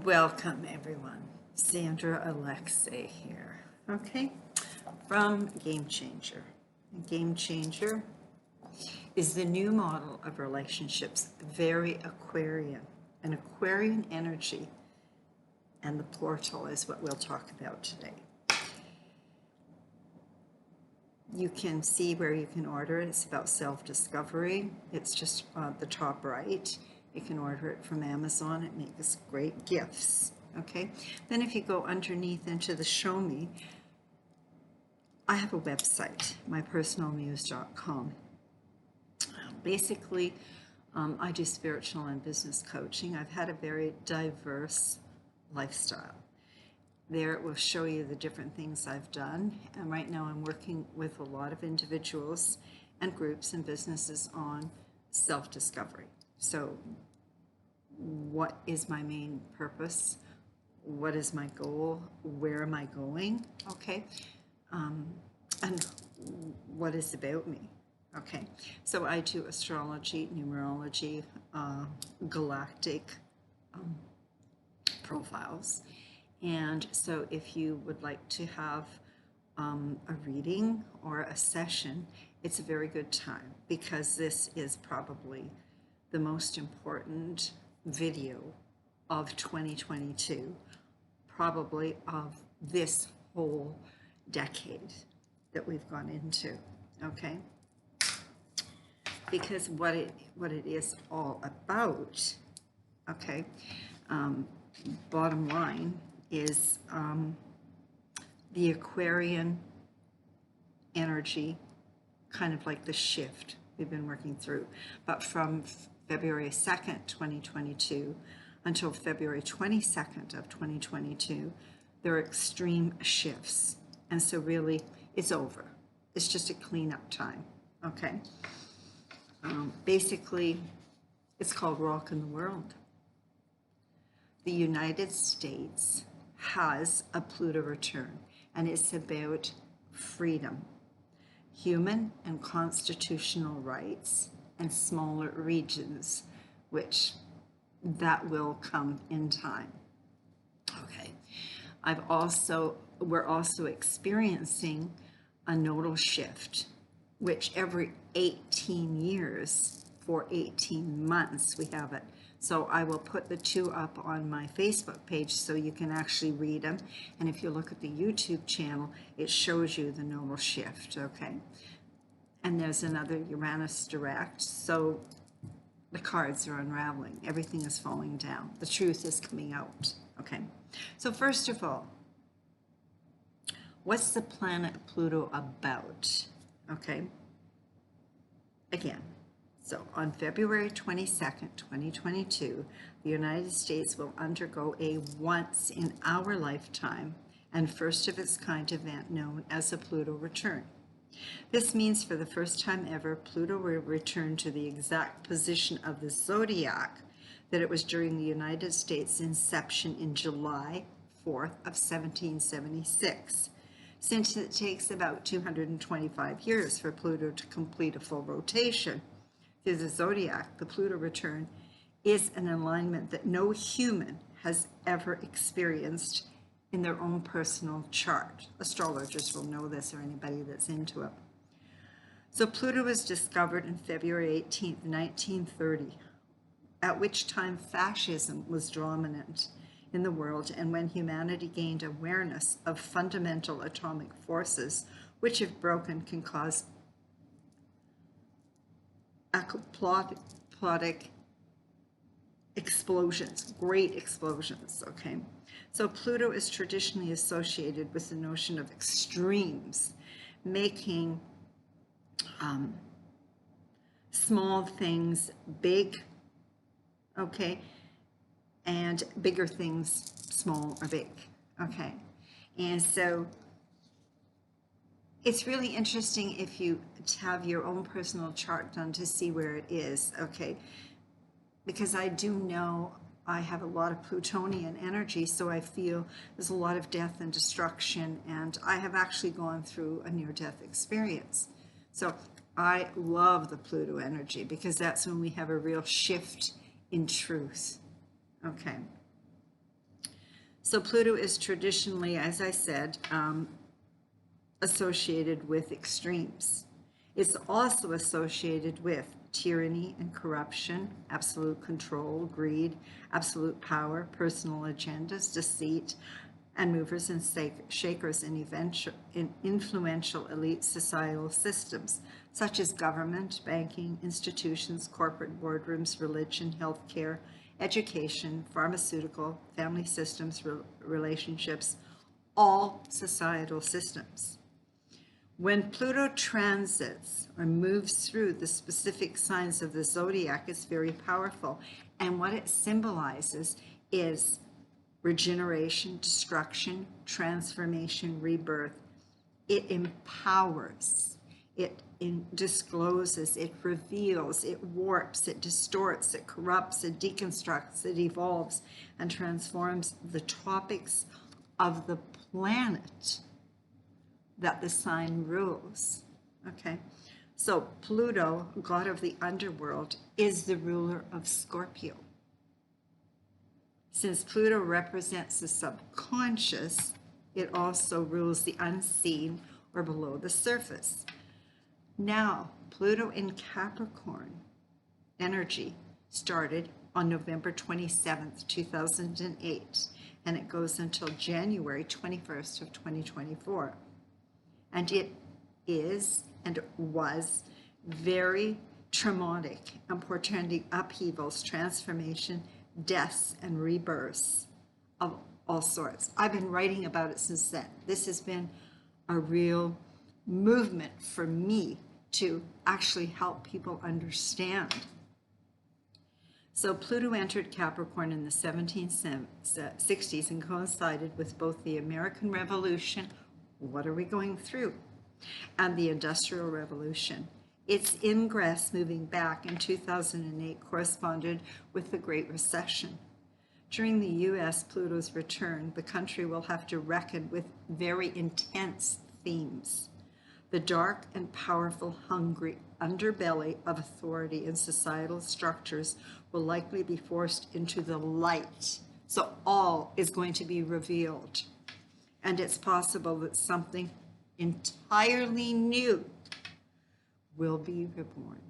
Welcome everyone, Sandra Alexei here, okay, from Game Changer. Game Changer is the new model of relationships, very Aquarian, an Aquarian energy, and the portal is what we'll talk about today. You can see where you can order it. It's about self-discovery. It's just the top right. You can order it from Amazon. It makes great gifts, okay? Then if you go underneath into the Show Me, I have a website, mypersonalmuse.com. Basically, I do spiritual and business coaching. I've had a very diverse lifestyle. There it will show you the different things I've done. And right now I'm working with a lot of individuals and groups and businesses on self-discovery. So what is my main purpose? What is my goal? Where am I going? Okay. And what is about me? Okay. So I do astrology, numerology, galactic profiles. And so if you would like to have a reading or a session, it's a very good time, because this is probably the most important video of 2022, probably of this whole decade that we've gone into, okay? Because what it is all about, okay, bottom line is the Aquarian energy, kind of like the shift we've been working through. But from February 2nd, 2022 until February 22nd of 2022, there are extreme shifts. And so really, it's over. It's just a cleanup time, okay? Basically, it's called Rockin' the World. The United States has a Pluto return, and it's about freedom, human and constitutional rights, and smaller regions, which that will come in time. Okay. We're also experiencing a nodal shift, which every 18 years for 18 months we have it. So I will put the two up on my Facebook page so you can actually read them. And if you look at the YouTube channel, it shows you the nodal shift, okay? And there's another Uranus direct. So the cards are unraveling. Everything is falling down. The truth is coming out, okay? So first of all, what's the planet Pluto about, okay? Again, so on February 22nd, 2022, the United States will undergo a once in our lifetime and first of its kind event known as a Pluto return. This means for the first time ever, Pluto will return to the exact position of the zodiac that it was during the United States inception in July 4th of 1776. Since it takes about 225 years for Pluto to complete a full rotation through the zodiac, the Pluto return is an alignment that no human has ever experienced in their own personal chart. Astrologers will know this, or anybody that's into it. So Pluto was discovered on February 18th, 1930, at which time fascism was dominant in the world, and when humanity gained awareness of fundamental atomic forces, which if broken can cause apoplectic explosions, great explosions, okay? So Pluto is traditionally associated with the notion of extremes, making small things big, okay, and bigger things small or big, okay? And so it's really interesting if you have your own personal chart done to see where it is, okay? Because I do know I have a lot of Plutonian energy, so I feel there's a lot of death and destruction, and I have actually gone through a near-death experience. So I love the Pluto energy because that's when we have a real shift in truth, okay? So Pluto is traditionally, as I said, associated with extremes. It's also associated with tyranny and corruption, absolute control, greed, absolute power, personal agendas, deceit, and movers and shakers in influential elite societal systems, such as government, banking, institutions, corporate boardrooms, religion, healthcare, education, pharmaceutical, family systems, relationships, all societal systems. When Pluto transits or moves through the specific signs of the zodiac, it's very powerful. And what it symbolizes is regeneration, destruction, transformation, rebirth. It empowers, it discloses, it reveals, it warps, it distorts, it corrupts, it deconstructs, it evolves, and transforms the topics of the planet that the sign rules. Okay, so Pluto, god of the underworld, is the ruler of Scorpio. Since Pluto represents the subconscious, it also rules the unseen or below the surface. Now, Pluto in Capricorn energy started on November 27th, 2008, and it goes until January 21st of 2024. And it is and was very traumatic and portending upheavals, transformation, deaths, and rebirths of all sorts. I've been writing about it since then. This has been a real movement for me to actually help people understand. So Pluto entered Capricorn in the 1760s and coincided with both the American Revolution, what are we going through, and the Industrial Revolution. Its ingress moving back in 2008 corresponded with the Great Recession. During the U.S. Pluto's return, the country will have to reckon with very intense themes. The dark and powerful, hungry underbelly of authority and societal structures will likely be forced into the light. So all is going to be revealed. And it's possible that something entirely new will be reborn.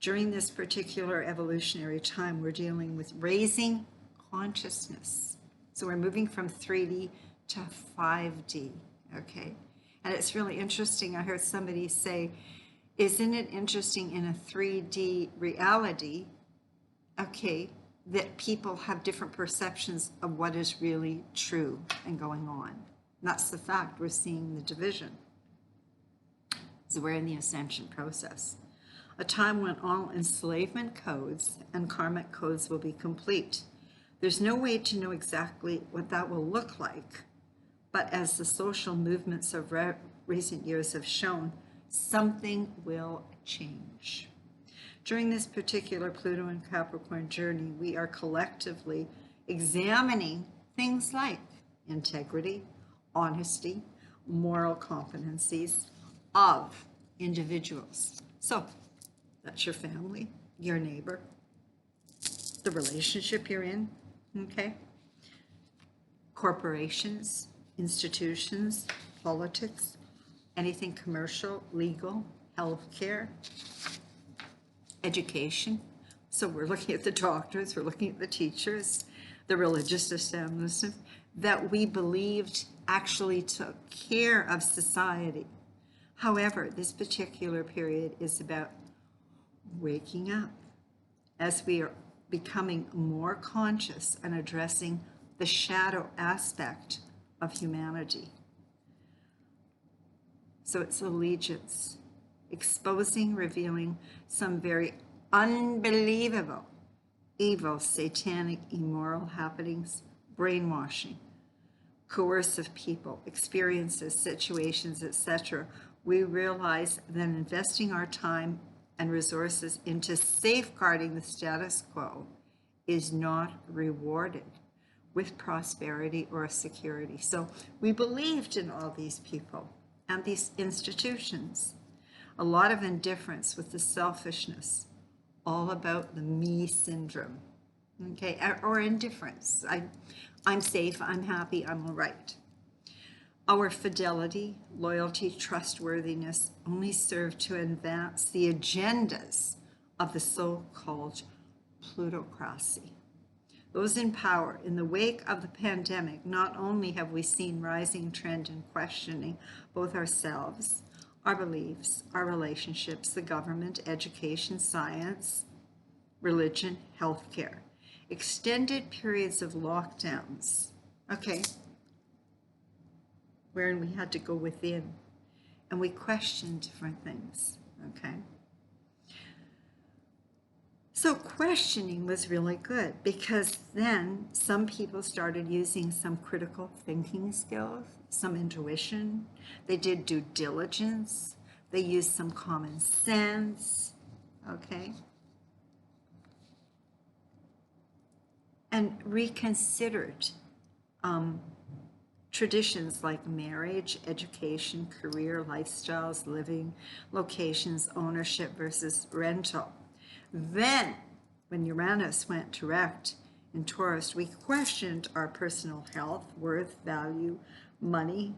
During this particular evolutionary time, we're dealing with raising consciousness. So we're moving from 3D to 5D, okay? And it's really interesting. I heard somebody say, isn't it interesting in a 3D reality, okay, that people have different perceptions of what is really true and going on? And that's the fact. We're seeing the division. So we're in the ascension process, a time when all enslavement codes and karmic codes will be complete. There's no way to know exactly what that will look like, but as the social movements of recent years have shown, something will change. During this particular Pluto and Capricorn journey, we are collectively examining things like integrity, honesty, moral competencies of individuals. So that's your family, your neighbor, the relationship you're in, okay? Corporations, institutions, politics, anything commercial, legal, healthcare, education. So we're looking at the doctors, we're looking at the teachers, the religious establishment that we believed actually took care of society. However, this particular period is about waking up as we are becoming more conscious and addressing the shadow aspect of humanity. So it's allegiance, exposing, revealing some very unbelievable, evil, satanic, immoral happenings, brainwashing, coercive people, experiences, situations, etc. We realize that investing our time and resources into safeguarding the status quo is not rewarded with prosperity or security. So we believed in all these people and these institutions. A lot of indifference with the selfishness, all about the me syndrome. okay, or indifference. I'm safe, I'm happy, I'm all right. Our fidelity, loyalty, trustworthiness only serve to advance the agendas of the so-called plutocracy. Those in power. In the wake of the pandemic, not only have we seen rising trend in questioning both ourselves, our beliefs, our relationships, the government, education, science, religion, healthcare, extended periods of lockdowns, okay, wherein we had to go within and we questioned different things, okay? So questioning was really good because then some people started using some critical thinking skills, some intuition. They did due diligence. They used some common sense, okay? And reconsidered traditions like marriage, education, career, lifestyles, living, locations, ownership versus rental. Then, when Uranus went direct in Taurus, we questioned our personal health, worth, value, money.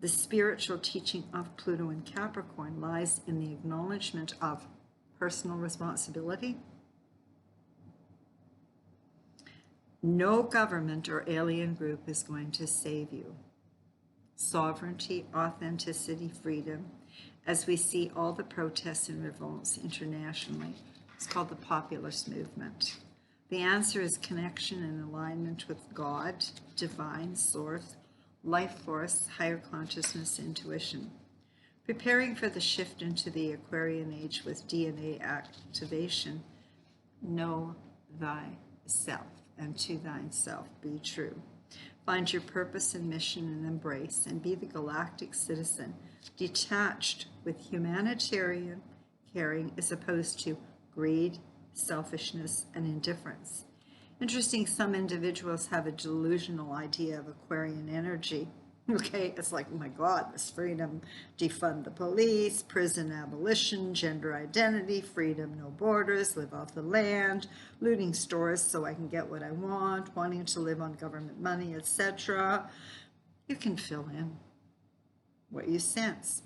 The spiritual teaching of Pluto in Capricorn lies in the acknowledgement of personal responsibility. No government or alien group is going to save you. Sovereignty, authenticity, freedom, as we see all the protests and revolts internationally. It's called the populist movement. The answer is connection and alignment with God, divine source, life force, higher consciousness, intuition. Preparing for the shift into the Aquarian age with DNA activation, know thyself, and to thyself be true. Find your purpose and mission and embrace, and be the galactic citizen, detached with humanitarian caring as opposed to greed, selfishness, and indifference. Interesting, some individuals have a delusional idea of Aquarian energy. Okay, it's like, oh my God, this freedom, defund the police, prison abolition, gender identity, freedom, no borders, live off the land, looting stores so I can get what I want, wanting to live on government money, etc. You can fill in what you sense.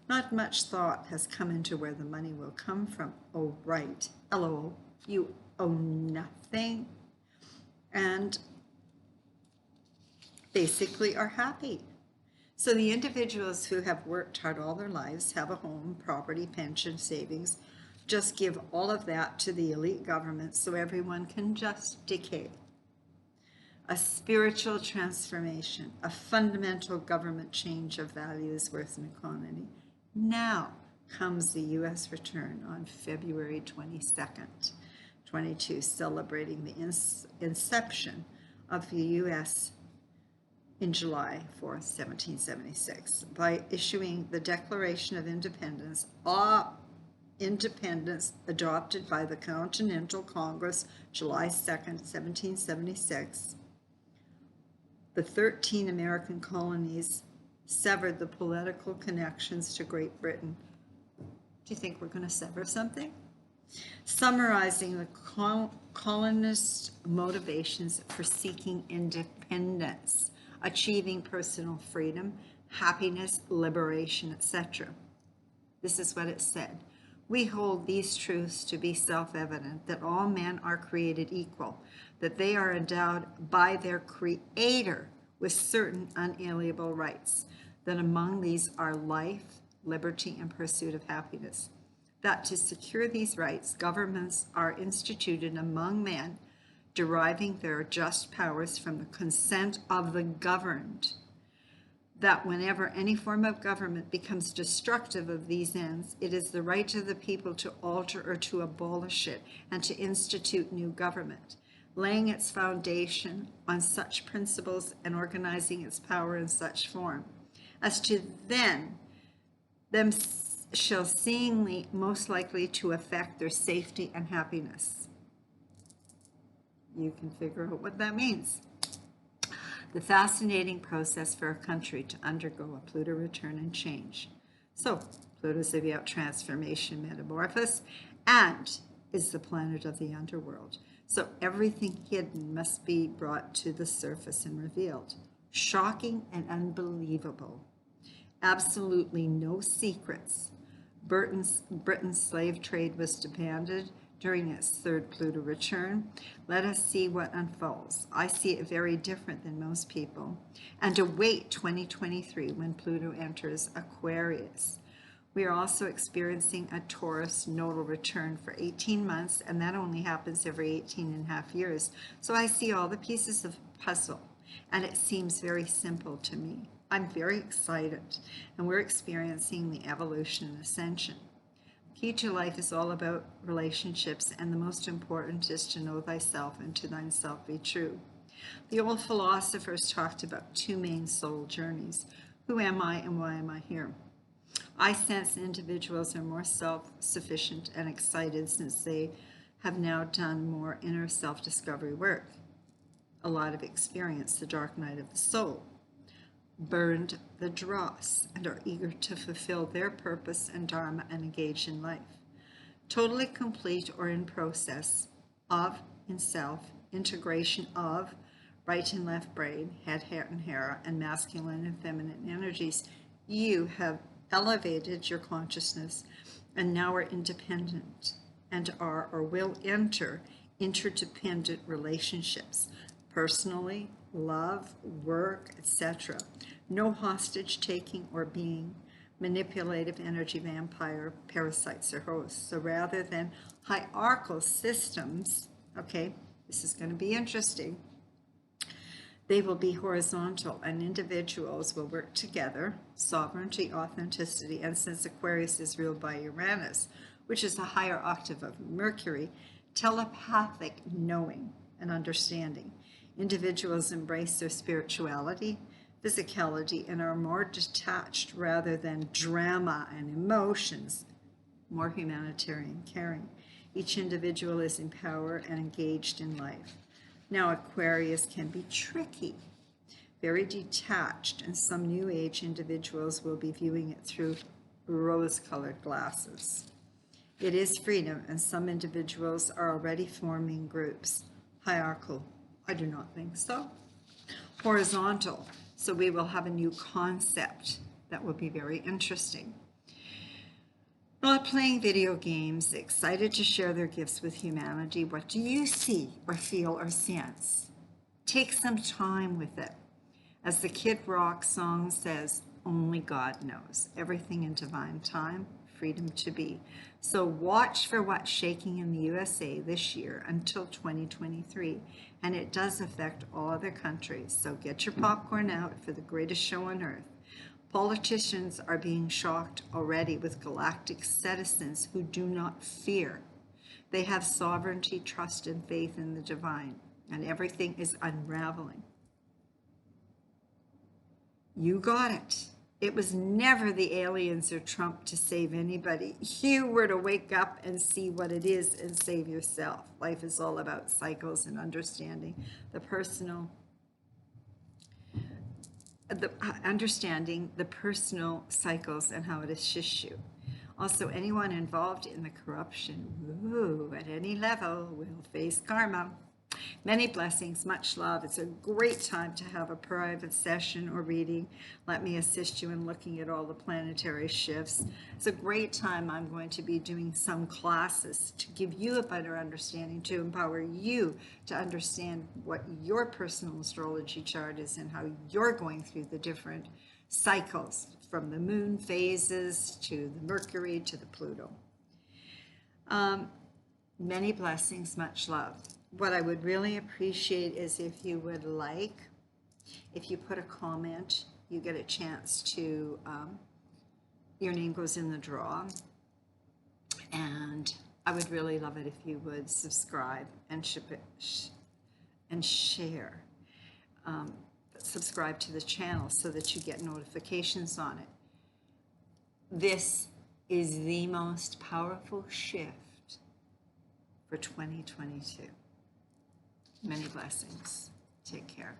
Not much thought has come into where the money will come from. Oh, right. LOL. You owe nothing and basically are happy. So the individuals who have worked hard all their lives, have a home, property, pension, savings, just give all of that to the elite government so everyone can just decay. A spiritual transformation, a fundamental government change of values, worth, and economy. Now comes the U.S. return on February 22nd, 22, celebrating the inception of the U.S. in July 4th, 1776, by issuing the Declaration of Independence, independence adopted by the Continental Congress, July 2nd, 1776. The 13 American colonies severed the political connections to Great Britain. Do you think we're going to sever something? Summarizing the colonist motivations for seeking independence, achieving personal freedom, happiness, liberation, etc. This is what it said. We hold these truths to be self-evident, that all men are created equal, that they are endowed by their Creator with certain unalienable rights, that among these are life, liberty, and pursuit of happiness, that to secure these rights, governments are instituted among men, deriving their just powers from the consent of the governed, that whenever any form of government becomes destructive of these ends, it is the right of the people to alter or to abolish it and to institute new government, laying its foundation on such principles and organizing its power in such form as to them shall seemingly most likely to affect their safety and happiness. You can figure out what that means. The fascinating process for a country to undergo a Pluto return and change. So Pluto's about transformation, metamorphosis, and is the planet of the underworld. So everything hidden must be brought to the surface and revealed. Shocking and unbelievable. Absolutely no secrets. Britain's slave trade was demanded during its third Pluto return. Let us see what unfolds. I see it very different than most people. And await 2023 when Pluto enters Aquarius. We are also experiencing a Taurus nodal return for 18 months, and that only happens every 18 and a half years. So I see all the pieces of the puzzle, and it seems very simple to me. I'm very excited, and we're experiencing the evolution and ascension. Key to life is all about relationships, and the most important is to know thyself and to thine-self be true. The old philosophers talked about two main soul journeys. Who am I and why am I here? I sense individuals are more self-sufficient and excited since they have now done more inner self-discovery work. A lot of experience, the dark night of the soul. Burned the dross and are eager to fulfill their purpose and dharma and engage in life. Totally complete or in process of, in self, integration of right and left brain, head, heart, and hair, and masculine and feminine energies. You have elevated your consciousness and now are independent and are or will enter interdependent relationships, personally, love, work, etc. No hostage taking or being manipulative energy vampire, parasites, or hosts. So rather than hierarchical systems, okay, this is going to be interesting, they will be horizontal and individuals will work together, sovereignty, authenticity, and since Aquarius is ruled by Uranus, which is a higher octave of Mercury, telepathic knowing and understanding. Individuals embrace their spirituality, physicality, and are more detached rather than drama and emotions, more humanitarian caring. Each individual is empowered and engaged in life. Now, Aquarius can be tricky, very detached, and some New Age individuals will be viewing it through rose-colored glasses. It is freedom, and some individuals are already forming groups. Hierarchical, I do not think so. Horizontal, so we will have a new concept that will be very interesting. Not playing video games, excited to share their gifts with humanity. What do you see or feel or sense? Take some time with it. As the Kid Rock song says, only God knows. Everything in divine time, freedom to be. So watch for what's shaking in the USA this year until 2023. And it does affect all other countries. So get your popcorn out for the greatest show on earth. Politicians are being shocked already with galactic citizens who do not fear. They have sovereignty, trust, and faith in the divine, and everything is unraveling. You got it. It was never the aliens or Trump to save anybody. You were to wake up and see what it is and save yourself. Life is all about cycles and understanding the personal cycles and how it assists you. Also, anyone involved in the corruption, at any level, will face karma. Many blessings, much love. It's a great time to have a private session or reading. Let me assist you in looking at all the planetary shifts. It's a great time. I'm going to be doing some classes to give you a better understanding, to empower you to understand what your personal astrology chart is and how you're going through the different cycles from the moon phases to the Mercury to the Pluto. Many blessings, much love. What I would really appreciate is if you would if you put a comment, you get a chance to, your name goes in the draw. And I would really love it if you would subscribe and share. Subscribe to the channel so that you get notifications on it. This is the most powerful shift for 2022. Many blessings. Take care.